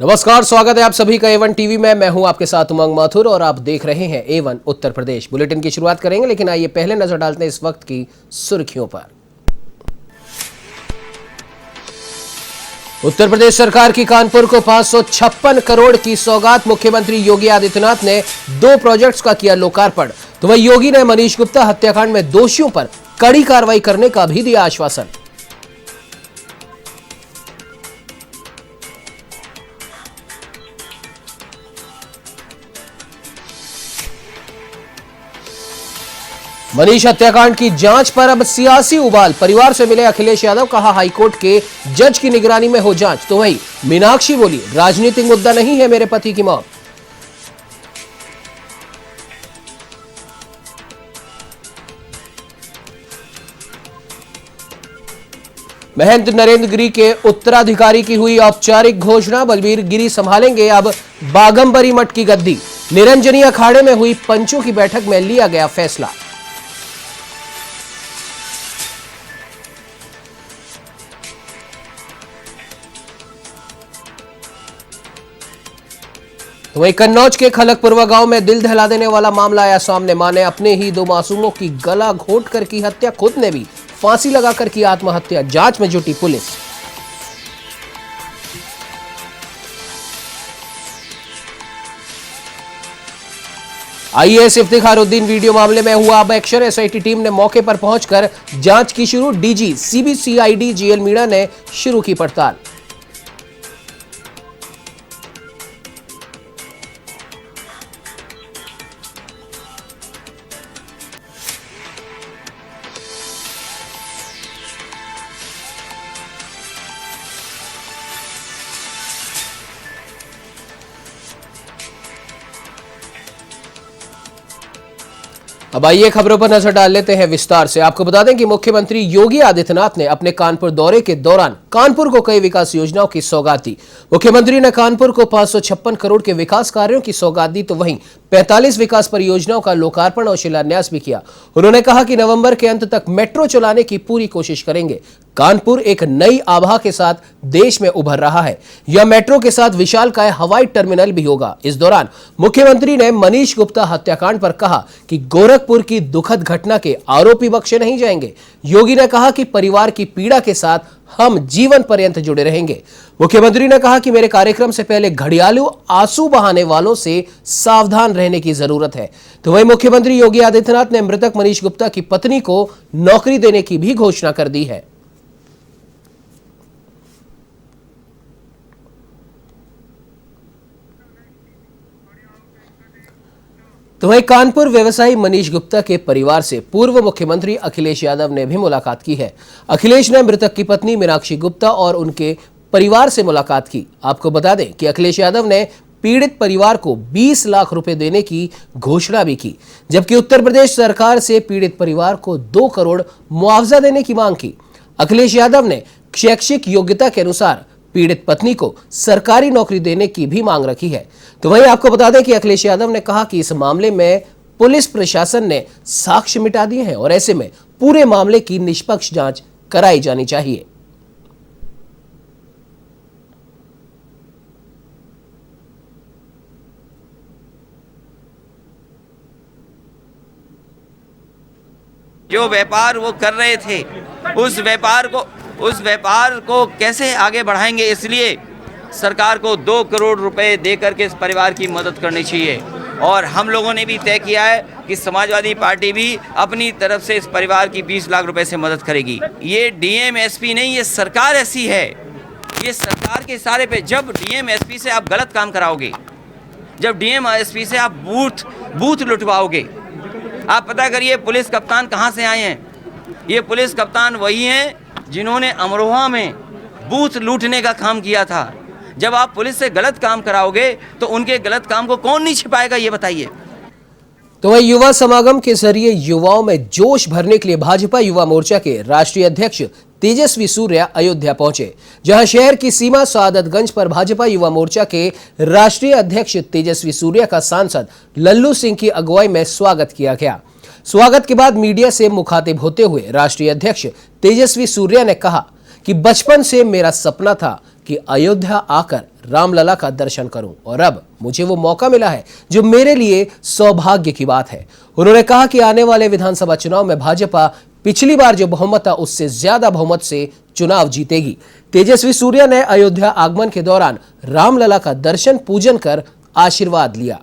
नमस्कार, स्वागत है आप सभी का A1 टीवी में। मैं हूं आपके साथ उमंग माथुर और आप देख रहे हैं A1 उत्तर प्रदेश। बुलेटिन की शुरुआत करेंगे, लेकिन आइए पहले नजर डालते हैं इस वक्त की सुर्खियों पर। उत्तर प्रदेश सरकार की कानपुर को 556 करोड़ की सौगात। मुख्यमंत्री योगी आदित्यनाथ ने 2 प्रोजेक्ट्स का किया लोकार्पण। तो वहीं योगी ने मनीष गुप्ता हत्याकांड में दोषियों पर कड़ी कार्रवाई करने का भी दिया आश्वासन। मनीष हत्याकांड की जांच पर अब सियासी उबाल। परिवार से मिले अखिलेश यादव, कहा हाईकोर्ट के जज की निगरानी में हो जांच। तो वहीं मीनाक्षी बोली, राजनीतिक मुद्दा नहीं है मेरे पति की मौत। महंत नरेंद्र गिरी के उत्तराधिकारी की हुई औपचारिक घोषणा। बलबीर गिरी संभालेंगे अब बागंबरी मठ की गद्दी। निरंजनी अखाड़े में हुई पंचों की बैठक में लिया गया फैसला। तो वहीं कन्नौज के खलकपुरवा गांव में दिल दहला देने वाला मामला आया सामने। मां ने अपने ही 2 मासूमों की गला घोंट कर की हत्या, खुद ने भी फांसी लगाकर की आत्महत्या। जांच में जुटी पुलिस। आईएएस इफ्तिखारुद्दीन वीडियो मामले में हुआ अब एक्शन। एसआईटी टीम ने मौके पर पहुंचकर जांच की शुरू। डीजी सीबीसीआईडी जीएल मीणा ने शुरू की पड़ताल। अब आइए खबरों पर नजर डाल लेते हैं विस्तार से। आपको बता दें कि मुख्यमंत्री योगी आदित्यनाथ ने अपने कानपुर दौरे के दौरान कानपुर को कई विकास योजनाओं की सौगात दी। मुख्यमंत्री ने कानपुर को 556 करोड़ के विकास कार्यों की सौगात दी। तो वहीं 45 विकास परियोजनाओं का लोकार्पण और शिलान्यास भी किया। उन्होंने कहा कि नवंबर के अंत तक मेट्रो चलाने की पूरी कोशिश करेंगे। कानपुर एक नई आभा के साथ देश में उभर रहा है। यह मेट्रो के साथ विशालकाय हवाई टर्मिनल भी होगा। इस दौरान मुख्यमंत्री ने मनीष गुप्ता हत्याकांड पर कहा कि गोरखपुर की दुखद घटना के आरोपी बख्शे नहीं जाएंगे। योगी ने कहा कि परिवार की पीड़ा के साथ हम जीवन पर्यंत जुड़े रहेंगे। मुख्यमंत्री ने कहा कि मेरे कार्यक्रम से पहले घड़ियालू आंसू बहाने वालों से सावधान रहने की जरूरत है। तो वहीं मुख्यमंत्री योगी आदित्यनाथ ने मृतक मनीष गुप्ता की पत्नी को नौकरी देने की भी घोषणा कर दी है। तो वहीं कानपुर व्यवसायी मनीष गुप्ता के परिवार से पूर्व मुख्यमंत्री अखिलेश यादव ने भी मुलाकात की है। अखिलेश ने मृतक की पत्नी मीनाक्षी गुप्ता और उनके परिवार से मुलाकात की। आपको बता दें कि अखिलेश यादव ने पीड़ित परिवार को 20 लाख रुपए देने की घोषणा भी की, जबकि उत्तर प्रदेश सरकार से पीड़ित परिवार को 2 करोड़ मुआवजा देने की मांग की। अखिलेश यादव ने शैक्षिक योग्यता के अनुसार पीड़ित पत्नी को सरकारी नौकरी देने की भी मांग रखी है। तो वहीं आपको बता दें कि अखिलेश यादव ने कहा कि इस मामले में पुलिस प्रशासन ने साक्ष्य मिटा दिए हैं और ऐसे में पूरे मामले की निष्पक्ष जांच कराई जानी चाहिए। जो व्यापार वो कर रहे थे, उस व्यापार को कैसे आगे बढ़ाएंगे, इसलिए सरकार को 2 करोड़ रुपए दे करके इस परिवार की मदद करनी चाहिए। और हम लोगों ने भी तय किया है कि समाजवादी पार्टी भी अपनी तरफ से इस परिवार की 20 लाख रुपए से मदद करेगी। ये डीएम एसपी नहीं, ये सरकार ऐसी है। ये सरकार के इशारे पे जब डीएम एसपी से आप गलत काम कराओगे, जब डीएम एसपी से आप बूथ लुटवाओगे, आप पता करिए पुलिस कप्तान कहाँ से आए हैं। ये पुलिस कप्तान वही हैं जिन्होंने अमरोहा में बूथ लूटने का काम किया था। जब आप पुलिस से गलत काम कराओगे तो उनके गलत काम को कौन नहीं छिपाएगा, ये बताइए। तो वह युवा समागम के जरिए युवाओं में जोश भरने के लिए भाजपा युवा मोर्चा के राष्ट्रीय अध्यक्ष तेजस्वी सूर्या अयोध्या पहुंचे, जहां शहर की सीमा सादतगंज पर भाजपा युवा मोर्चा के राष्ट्रीय अध्यक्ष तेजस्वी सूर्या का सांसद लल्लू सिंह की अगुवाई में स्वागत किया गया। स्वागत के बाद मीडिया से मुखातिब होते हुए राष्ट्रीय अध्यक्ष तेजस्वी सूर्या ने कहा कि बचपन से मेरा सपना था कि अयोध्या आकर रामलला का दर्शन करूं और अब मुझे वो मौका मिला है जो मेरे लिए सौभाग्य की बात है। उन्होंने कहा कि आने वाले विधानसभा चुनाव में भाजपा पिछली बार जो बहुमत था उससे ज्यादा बहुमत से चुनाव जीतेगी। तेजस्वी सूर्या ने अयोध्या आगमन के दौरान रामलला का दर्शन पूजन कर आशीर्वाद लिया।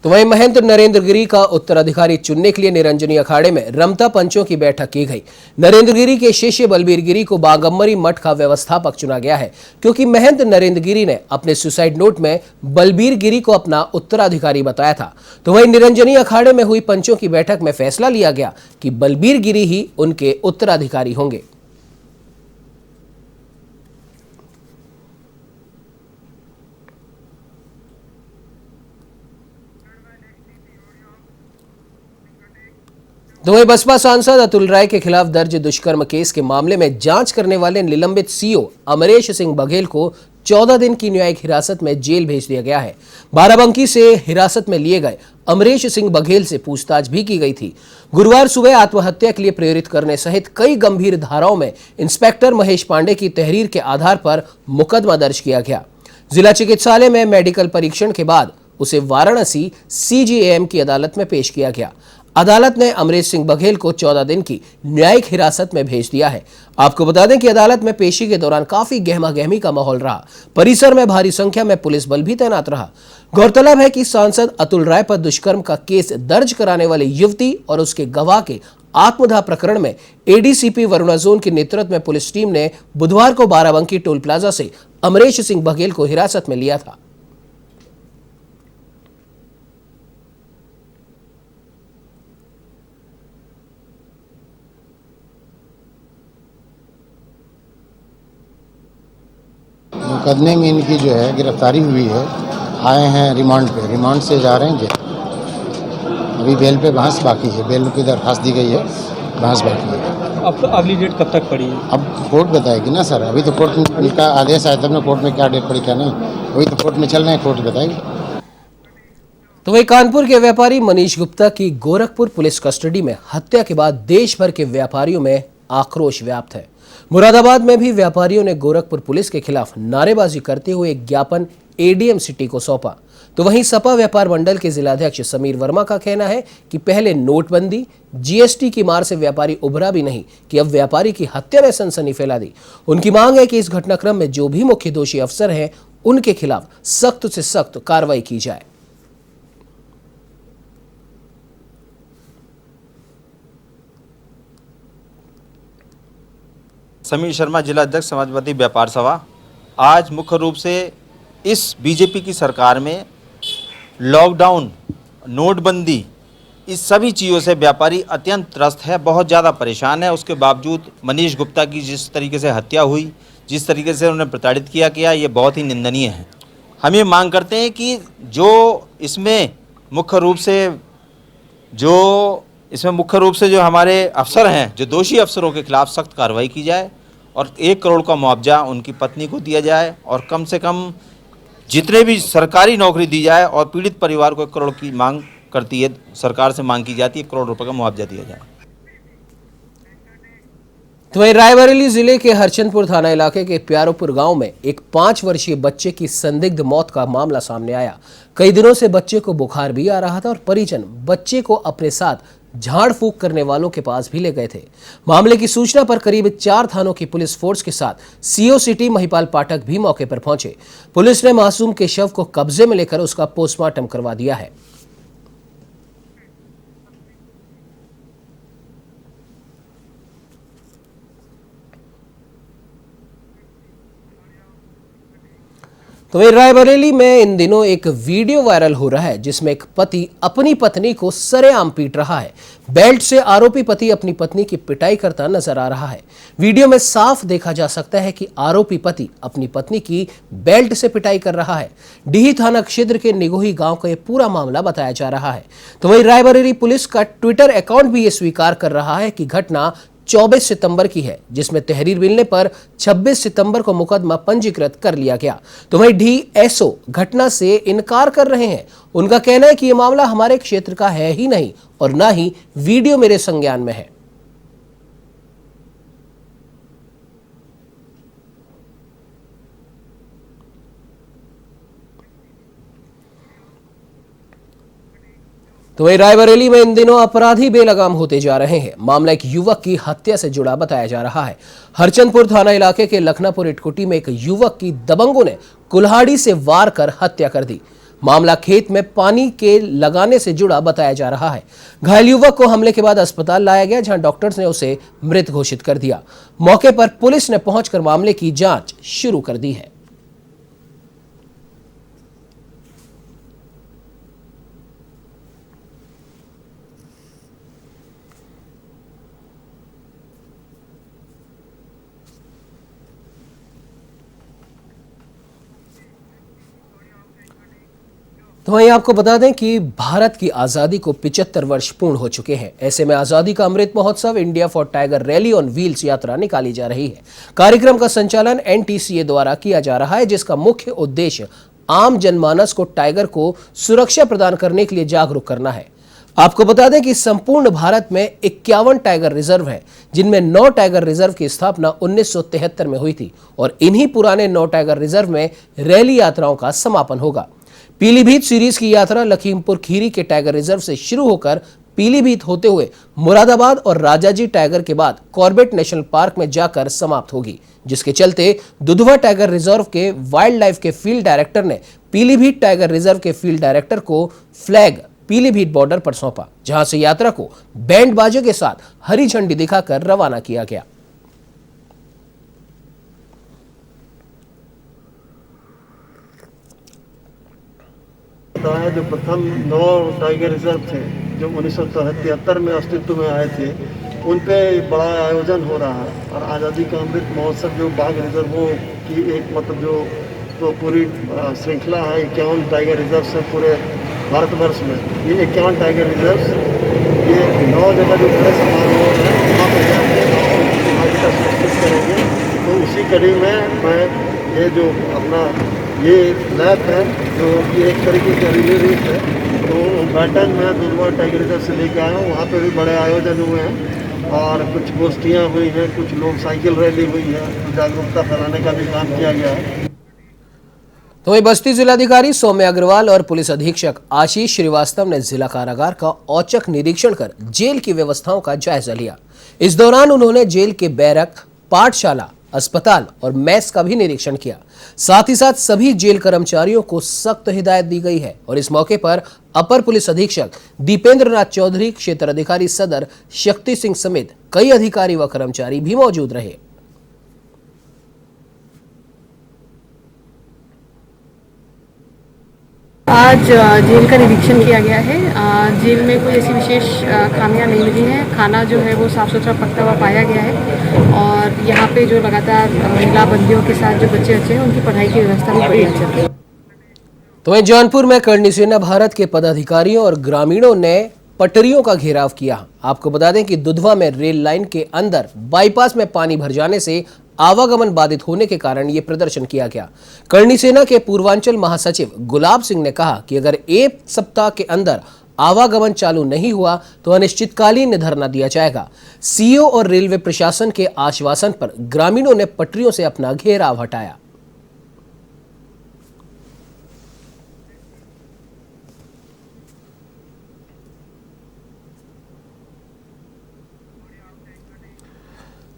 तो वहीं महंत नरेंद्र गिरी का उत्तराधिकारी चुनने के लिए निरंजनी अखाड़े में रमता पंचों की बैठक की गई। नरेंद्र गिरी के शिष्य बलबीर गिरी को बागम्बरी मठ का व्यवस्थापक चुना गया है, क्योंकि महंत नरेंद्र गिरी ने अपने सुसाइड नोट में बलबीर गिरी को अपना उत्तराधिकारी बताया था। तो वहीं निरंजनी अखाड़े में हुई पंचों की बैठक में फैसला लिया गया कि बलबीर गिरी ही उनके उत्तराधिकारी होंगे। तो वहीं बसपा सांसद अतुल राय के खिलाफ दर्ज दुष्कर्म केस के मामले में जांच करने वाले निलंबित सीओ अमरेश सिंह बघेल को 14 दिन की न्यायिक हिरासत में जेल भेज दिया गया है। बाराबंकी से हिरासत में लिए गए अमरेश सिंह बघेल से पूछताछ भी की गई थी। गुरुवार सुबह आत्महत्या के लिए प्रेरित करने सहित कई गंभीर धाराओं में इंस्पेक्टर महेश पांडे की तहरीर के आधार पर मुकदमा दर्ज किया गया। जिला चिकित्सालय में मेडिकल परीक्षण के बाद उसे वाराणसी CJAM की अदालत में पेश किया गया। अदालत ने अमरेश सिंह बघेल को 14 दिन की न्यायिक हिरासत में भेज दिया है। आपको बता दें कि अदालत में पेशी के दौरान काफी गहमागहमी का माहौल रहा। परिसर में भारी संख्या में पुलिस बल भी तैनात रहा। गौरतलब है कि सांसद अतुल राय पर दुष्कर्म का केस दर्ज कराने वाली युवती और उसके गवाह के आत्मदाह प्रकरण में ADCP वरुणा जोन के नेतृत्व में पुलिस टीम ने बुधवार को बाराबंकी टोल प्लाजा से अमरेश सिंह बघेल को हिरासत में लिया था। मुकदमे में इनकी जो है गिरफ्तारी हुई है। आए हैं रिमांड पे, रिमांड से जा रहे हैं जेल। अभी बेल पे बहस बाकी है, बेल की दरखास्त दी गई है, बहस बाकी है। अब तो अगली डेट कब तक पड़ी है? अब कोर्ट बताएगी ना सर। अभी तो कोर्ट में उनका आदेश आया तब ना कोर्ट में क्या डेट पड़ी क्या नहीं, अभी तो कोर्ट में चल रहे हैं, कोर्ट बताएगी। तो वही कानपुर के व्यापारी मनीष गुप्ता की गोरखपुर पुलिस कस्टडी में हत्या के बाद देश भर के व्यापारियों में आक्रोश व्याप्त है। मुरादाबाद में भी व्यापारियों ने गोरखपुर पुलिस के खिलाफ नारेबाजी करते हुए एक ज्ञापन ADM सिटी को सौंपा। तो वहीं सपा व्यापार मंडल के जिलाध्यक्ष समीर वर्मा का कहना है कि पहले नोटबंदी GST की मार से व्यापारी उभरा भी नहीं कि अब व्यापारी की हत्या ने सनसनी फैला दी। उनकी मांग है कि इस घटनाक्रम में जो भी मुख्य दोषी अफसर हैं उनके खिलाफ सख्त से सख्त कार्रवाई की जाए। समीर शर्मा, जिला अध्यक्ष समाजवादी व्यापार सभा। आज मुख्य रूप से इस बीजेपी की सरकार में लॉकडाउन, नोटबंदी, इस सभी चीज़ों से व्यापारी अत्यंत त्रस्त है, बहुत ज़्यादा परेशान है। उसके बावजूद मनीष गुप्ता की जिस तरीके से हत्या हुई, जिस तरीके से उन्हें प्रताड़ित किया गया, ये बहुत ही निंदनीय है। हम ये मांग करते हैं कि जो इसमें मुख्य रूप से जो हमारे अफसर हैं, जो दोषी अफसरों के खिलाफ सख्त कार्रवाई की जाए और 1 करोड़ का मुआवजा उनकी पत्नी को दिया जाए और कम से कम जितने भी सरकारी नौकरी दी जाए और पीड़ित परिवार को 1 करोड़ की मांग करती है, सरकार से मांग की जाती है, 1 करोड़ रुपए का मुआवजा दिया जाए। तो वहीं रायबरेली जिले के हरचंदपुर थाना इलाके के प्यारोपुर गांव में एक 5 वर्षीय बच्चे की संदिग्ध मौत का मामला सामने आया। कई दिनों से बच्चे को बुखार भी आ रहा था और परिजन बच्चे को अपने साथ झाड़ फूंक करने वालों के पास भी ले गए थे। मामले की सूचना पर करीब 4 थानों की पुलिस फोर्स के साथ CO सिटी महिपाल पाठक भी मौके पर पहुंचे। पुलिस ने मासूम के शव को कब्जे में लेकर उसका पोस्टमार्टम करवा दिया है। तो वहीं रायबरेली में इन दिनों एक वीडियो वायरल हो रहा है जिसमें एक पति अपनी पत्नी को सरेआम पीट रहा है। बेल्ट से आरोपी पति अपनी पत्नी की पिटाई करता नजर आ रहा है। वीडियो में साफ देखा जा सकता है कि आरोपी पति अपनी पत्नी की बेल्ट से पिटाई कर रहा है। डीही थाना क्षेत्र के निगोही गांव का यह पूरा मामला बताया जा रहा है। तो वहीं रायबरेली पुलिस का ट्विटर अकाउंट भी ये स्वीकार कर रहा है कि घटना 24 सितंबर की है, जिसमें तहरीर मिलने पर 26 सितंबर को मुकदमा पंजीकृत कर लिया गया। तो वहीं डीएसओ घटना से इनकार कर रहे हैं। उनका कहना है कि यह मामला हमारे क्षेत्र का है ही नहीं और ना ही वीडियो मेरे संज्ञान में है। तो वहीं रायबरेली में इन दिनों अपराधी बेलगाम होते जा रहे हैं। मामला एक युवक की हत्या से जुड़ा बताया जा रहा है। हरचंदपुर थाना इलाके के लखनापुर इटकुटी में एक युवक की दबंगों ने कुल्हाड़ी से वार कर हत्या कर दी। मामला खेत में पानी के लगाने से जुड़ा बताया जा रहा है। घायल युवक को हमले के बाद अस्पताल लाया गया, जहां डॉक्टर्स ने उसे मृत घोषित कर दिया। मौके पर पुलिस ने पहुंचकर मामले की जांच शुरू कर दी है। तो वहीं आपको बता दें कि भारत की आजादी को 75 वर्ष पूर्ण हो चुके हैं। ऐसे में आजादी का Amrit Mahotsav India for tiger rally on wheels यात्रा निकाली जा रही है। कार्यक्रम का संचालन एनटीसीए द्वारा किया जा रहा है, जिसका मुख्य उद्देश्य आम जनमानस को टाइगर को सुरक्षा प्रदान करने के लिए जागरूक करना है। आपको बता दें कि संपूर्ण भारत में 51 टाइगर रिजर्व हैं, जिनमें 9 टाइगर रिजर्व की स्थापना 1973 में हुई थी और इन्हीं पुराने 9 टाइगर रिजर्व में रैली यात्राओं का समापन होगा। पीलीभीत सीरीज की यात्रा लखीमपुर खीरी के टाइगर रिजर्व से शुरू होकर पीलीभीत होते हुए मुरादाबाद और राजाजी टाइगर के बाद कॉर्बेट नेशनल पार्क में जाकर समाप्त होगी, जिसके चलते दुधवा टाइगर रिजर्व के वाइल्ड लाइफ के फील्ड डायरेक्टर ने पीलीभीत टाइगर रिजर्व के फील्ड डायरेक्टर को फ्लैग पीलीभीत बॉर्डर पर सौंपा, जहां से यात्रा को बैंड बाजे के साथ हरी झंडी दिखाकर रवाना किया गया। जो प्रथम 9 टाइगर रिजर्व थे जो 1973 में अस्तित्व में आए थे, उन पे बड़ा आयोजन हो रहा है। और आज़ादी का अमृत महोत्सव जो बाघ रिजर्वों की एक मतलब जो तो पूरी श्रृंखला है 51 टाइगर रिजर्व से पूरे भारतवर्ष में। ये 51 टाइगर रिजर्व ये 9 जगह जो बड़े समारोह हैं वहाँ पर जाकर सुनिश्चित करेंगे। तो उसी कड़ी में मैं ये जो अपना ये लैब है जो कि एक तरीके का रिले रूट है, तो बैटन में दुधवा टाइगर रिजर्व से लेकर आया हूँ। वहाँ पे भी बड़े आयोजन हुए हैं और कुछ गोष्ठियाँ हुई हैं, कुछ लोग साइकिल रैली हुई है, तो जागरूकता फैलाने का भी काम किया गया है। तो वहीं बस्ती जिलाधिकारी सौम्य अग्रवाल और पुलिस अधीक्षक आशीष श्रीवास्तव ने जिला कारागार का औचक निरीक्षण कर जेल की व्यवस्थाओं का जायजा लिया। इस दौरान उन्होंने जेल के बैरक, पाठशाला, अस्पताल और मेस का भी निरीक्षण किया। साथ ही साथ सभी जेल कर्मचारियों को सख्त हिदायत दी गई है और इस मौके पर अपर पुलिस अधीक्षक दीपेंद्र नाथ चौधरी, क्षेत्र अधिकारी सदर शक्ति सिंह समेत कई अधिकारी व कर्मचारी भी मौजूद रहे। आज जेल का निरीक्षण किया गया है। जेल में कोई ऐसी विशेष खामियां नहीं मिली हैं। खाना जो है वो साफ़ सुथरा पकता हुआ पाया गया है और यहाँ पे जो लगातार महिला बंदियों के साथ जो बच्चे हैं उनकी पढ़ाई की व्यवस्था भी बढ़िया चल रही है। तो वहीं जौनपुर में करणी सेना भारत के पदाधिकारियों और ग्रामीणों ने पटरियों का घेराव किया। आपको बता दें कि दुधवा में रेल लाइन के अंदर बाईपास में पानी भर जाने से आवागमन बाधित होने के कारण यह प्रदर्शन किया गया। करणी सेना के पूर्वांचल महासचिव गुलाब सिंह ने कहा कि अगर एक सप्ताह के अंदर आवागमन चालू नहीं हुआ तो अनिश्चितकालीन धरना दिया जाएगा। सीओ और रेलवे प्रशासन के आश्वासन पर ग्रामीणों ने पटरियों से अपना घेराव हटाया।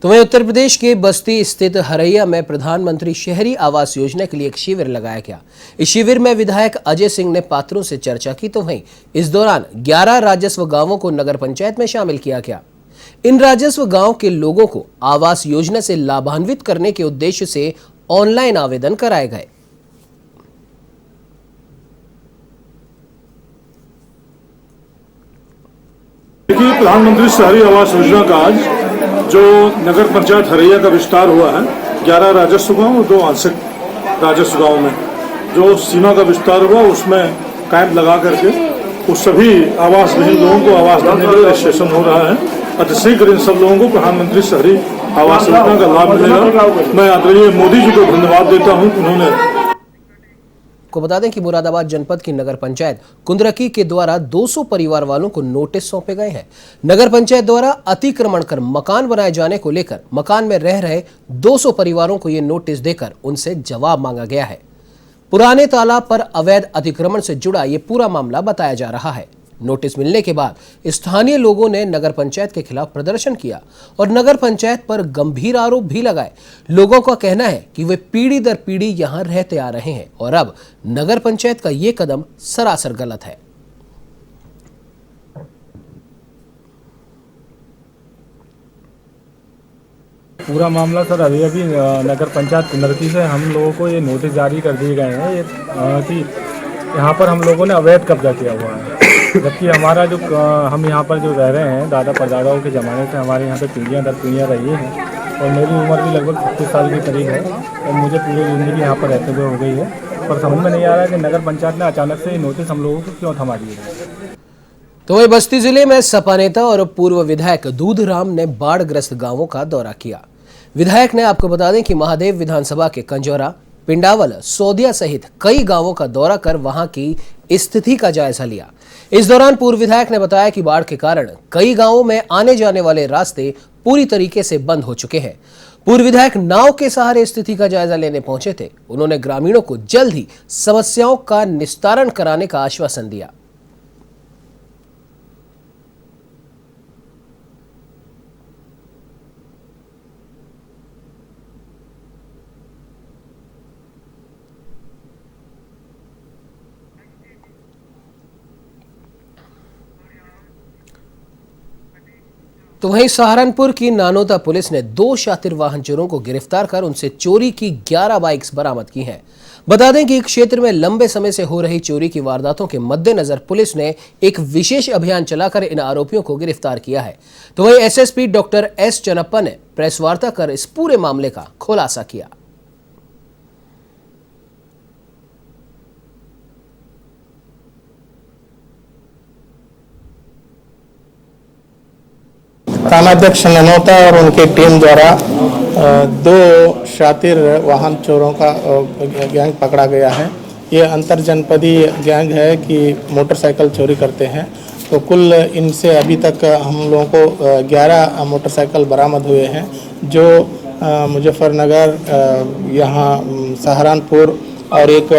तो वहीं उत्तर प्रदेश के बस्ती स्थित हरैया में प्रधानमंत्री शहरी आवास योजना के लिए एक शिविर लगाया गया। इस शिविर में विधायक अजय सिंह ने पात्रों से चर्चा की। तो वहीं इस दौरान 11 राजस्व गांवों को नगर पंचायत में शामिल किया गया। इन राजस्व गांव के लोगों को आवास योजना से लाभान्वित करने के उद्देश्य से ऑनलाइन आवेदन कराए गए। देखिए, प्रधानमंत्री शहरी आवास योजना का आज जो नगर पंचायत हरैया का विस्तार हुआ है 11 राजस्व गांव और 2 आंशिक राजस्व गांव में जो सीमा का विस्तार हुआ उसमें कैंप लगा करके उस सभी आवास विहीन लोगों को आवास देने के लिए रजिस्ट्रेशन हो रहा है। अतिशीघ्र इन सब लोगों को प्रधानमंत्री शहरी आवास योजना का लाभ मिलेगा। मैं आदरणीय मोदी जी को धन्यवाद देता हूँ, उन्होंने को बता दें कि मुरादाबाद जनपद की नगर पंचायत कुंदरकी के द्वारा 200 परिवार वालों को नोटिस सौंपे गए हैं। नगर पंचायत द्वारा अतिक्रमण कर मकान बनाए जाने को लेकर मकान में रह रहे 200 परिवारों को ये नोटिस देकर उनसे जवाब मांगा गया है। पुराने तालाब पर अवैध अतिक्रमण से जुड़ा ये पूरा मामला बताया जा रहा है। नोटिस मिलने के बाद स्थानीय लोगों ने नगर पंचायत के खिलाफ प्रदर्शन किया और नगर पंचायत पर गंभीर आरोप भी लगाए। लोगों का कहना है कि वे पीढ़ी दर पीढ़ी यहां रहते आ रहे हैं और अब नगर पंचायत का ये कदम सरासर गलत है। पूरा मामला सर अभी नगर पंचायत कुंदरकी से हम लोगों को ये नोटिस जारी कर दिए गए हैं ये कि यहाँ पर हम लोगों ने अवैध कब्जा किया हुआ है, जबकि हमारा जो हम यहाँ पर जो रह रहे हैं दादा परदादाओं के ज़माने से हमारे यहाँ पे पीढ़ियाँ दर पीढ़ियाँ रही हैं और मेरी उम्र भी लगभग 36 साल के करीब है और मुझे पूरी ज़िंदगी यहाँ पर रहते हुए हो गई है। पर समझ में नहीं आ रहा है कि नगर पंचायत ने अचानक से नोटिस हम लोगों को क्यों थमा दिए गए। तो वही बस्ती जिले में सपा नेता और पूर्व विधायक दूधराम ने बाढ़ग्रस्त गांवों का दौरा किया। विधायक ने आपको बता दें कि महादेव विधानसभा के कंजौरा, पिंडावल, सौदिया सहित कई गांवों का दौरा कर वहां की स्थिति का जायजा लिया। इस दौरान पूर्व विधायक ने बताया कि बाढ़ के कारण कई गांवों में आने जाने वाले रास्ते पूरी तरीके से बंद हो चुके हैं। पूर्व विधायक नाव के सहारे स्थिति का जायजा लेने पहुंचे थे। उन्होंने ग्रामीणों को जल्द ही समस्याओं का निस्तारण कराने का आश्वासन दिया। तो वहीं सहारनपुर की नानोता पुलिस ने 2 शातिर वाहन चोरों को गिरफ्तार कर उनसे चोरी की 11 बाइक्स बरामद की हैं। बता दें कि क्षेत्र में लंबे समय से हो रही चोरी की वारदातों के मद्देनजर पुलिस ने एक विशेष अभियान चलाकर इन आरोपियों को गिरफ्तार किया है। तो वहीं एसएसपी डॉक्टर एस चन्नप्पा ने प्रेस वार्ता कर इस पूरे मामले का खुलासा किया। थानाध्यक्ष ननौता और उनकी टीम द्वारा 2 शातिर वाहन चोरों का गैंग पकड़ा गया है। ये अंतर जनपदी गैंग है कि मोटरसाइकिल चोरी करते हैं। तो कुल इनसे अभी तक हम लोगों को 11 मोटरसाइकिल बरामद हुए हैं, जो मुजफ्फरनगर, यहाँ सहारनपुर और एक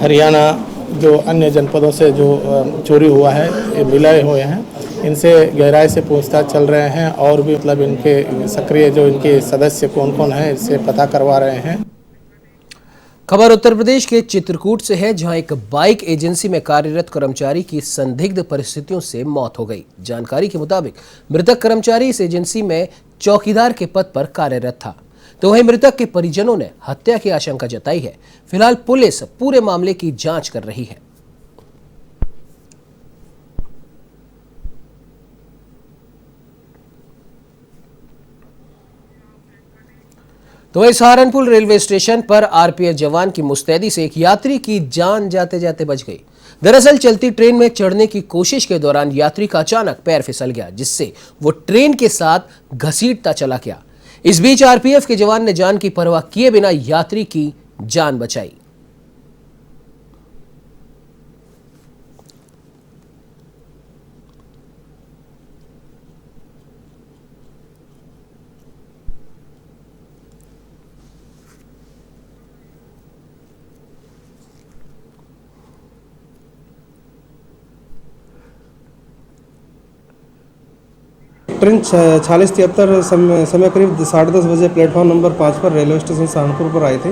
हरियाणा जो अन्य जनपदों से जो चोरी हुआ है ये मिलाए हुए हैं। इनसे गहराई से पूछताछ चल रहे हैं और भी मतलब इनके सक्रिय जो इनके सदस्य कौन कौन हैं इससे पता करवा रहे हैं। खबर उत्तर प्रदेश के चित्रकूट से है, जहां एक बाइक एजेंसी में कार्यरत कर्मचारी की संदिग्ध परिस्थितियों से मौत हो गई। जानकारी के मुताबिक मृतक कर्मचारी इस एजेंसी में चौकीदार के पद पर कार्यरत था। तो वहीं मृतक के परिजनों ने हत्या की आशंका जताई है। फिलहाल पुलिस पूरे मामले की जांच कर रही है। तो वहीं सहारनपुर रेलवे स्टेशन पर आरपीएफ जवान की मुस्तैदी से एक यात्री की जान जाते जाते बच गई। दरअसल चलती ट्रेन में चढ़ने की कोशिश के दौरान यात्री का अचानक पैर फिसल गया, जिससे वो ट्रेन के साथ घसीटता चला गया। इस बीच आरपीएफ के जवान ने जान की परवाह किए बिना यात्री की जान बचाई। ट्रेन 4673 समय करीब 10:30 बजे प्लेटफॉर्म नंबर 5 पर रेलवे स्टेशन सहारनपुर पर आए थे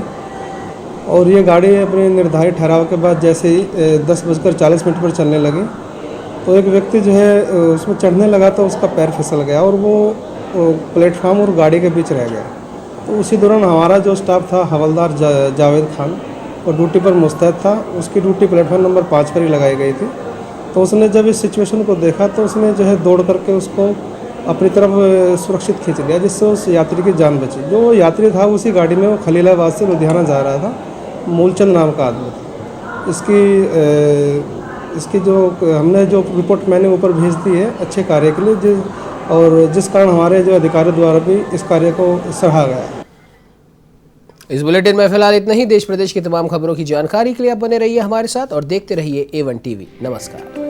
और ये गाड़ी अपने निर्धारित ठहराव के बाद जैसे ही 10:40 पर चलने लगे तो एक व्यक्ति जो है उसमें चढ़ने लगा तो उसका पैर फिसल गया और वो प्लेटफॉर्म और गाड़ी के बीच रह गया। तो उसी दौरान हमारा जो स्टाफ था हवलदार जावेद खान और ड्यूटी पर मुस्तैद था, उसकी ड्यूटी प्लेटफॉर्म नंबर 5 पर ही लगाई गई थी। तो उसने जब इस सिचुएशन को देखा तो उसने जो है दौड़ करके उसको अपनी तरफ सुरक्षित खींच लिया, जिससे उस यात्री की जान बची। जो यात्री था उसी गाड़ी में वो खलीलाबाद से लुधियाना जा रहा था, मूलचंद नाम का आदमी था। इसकी जो हमने जो रिपोर्ट मैंने ऊपर भेज दी है अच्छे कार्य के लिए, और जिस कारण हमारे जो अधिकारियों द्वारा भी इस कार्य को सराहा गया है। इस बुलेटिन में फिलहाल इतना ही। देश प्रदेश की तमाम खबरों की जानकारी के लिए आप बने रहिए हमारे साथ और देखते रहिए A1 TV। नमस्कार।